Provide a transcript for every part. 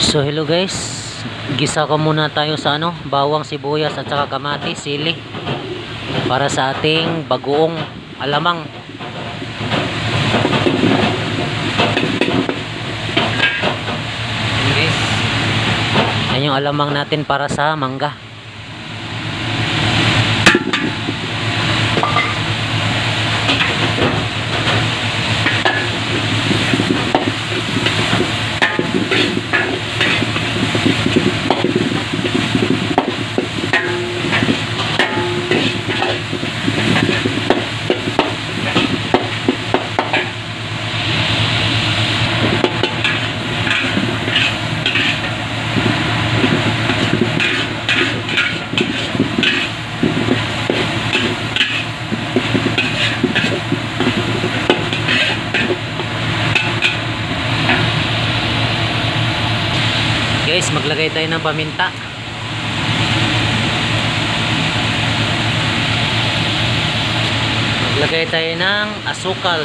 So hello guys, gisa ko muna tayo sa bawang, sibuyas at saka kamatis, sili para sa ating bagoong alamang. Yan guys, yan yung alamang natin para sa mangga. Guys, maglagay tayo ng paminta. Maglagay tayo ng asukal.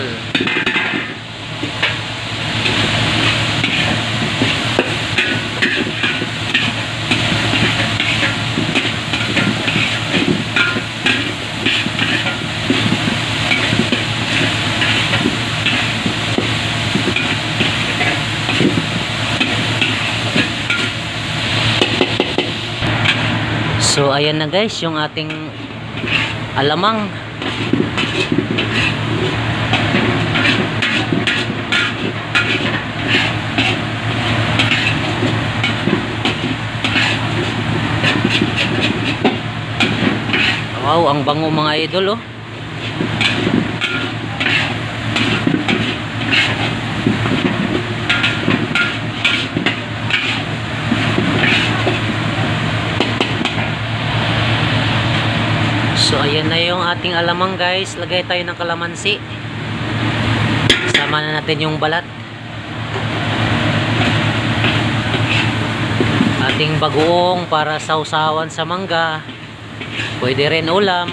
So ayan na guys, yung ating alamang. Wow, ang bango mga idol oh. So ayan na yung ating alamang guys. Lagay tayo ng kalamansi. Sama na natin yung balat. Ating bagoong para sausawan sa mangga. Pwede rin ulam.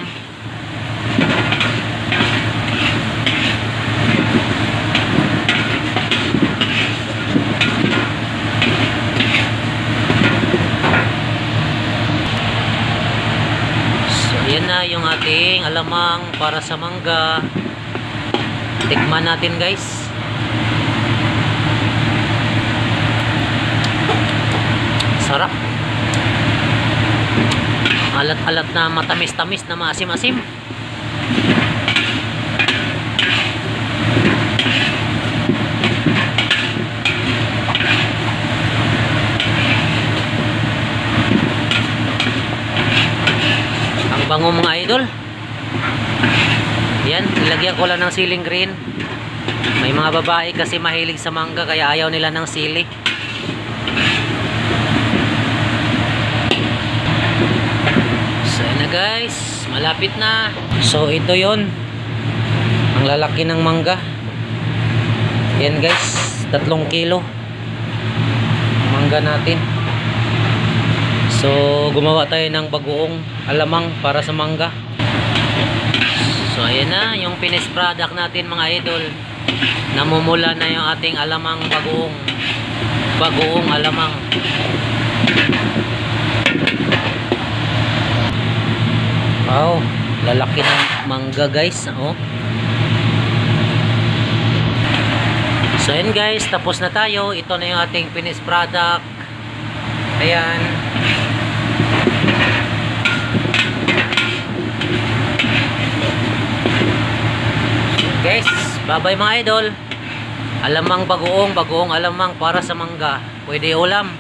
Yan na yung ating alamang para sa mangga. Tikman natin guys. Sarap. Alat-alat na matamis-tamis na maasim-asim. Bango mga idol. Yan, nilagyan ko lang ng siling green. May mga babae kasi mahilig sa mangga kaya ayaw nila ng sili. So yan na guys, malapit na. So ito yon, ang lalaki ng mangga. Yan guys, 3 kilo mangga natin. So gumawa tayo ng bagoong alamang para sa mangga. So ayan na yung finished product natin mga idol. Namumula na yung ating alamang bagoong alamang. Wow, lalaki ng mangga guys oh. So ayan guys, tapos na tayo. Ito na yung ating finished product. Ayan. Guys, bye-bye mga idol. Alamang bagoong alamang para sa mangga. Pwede ulam.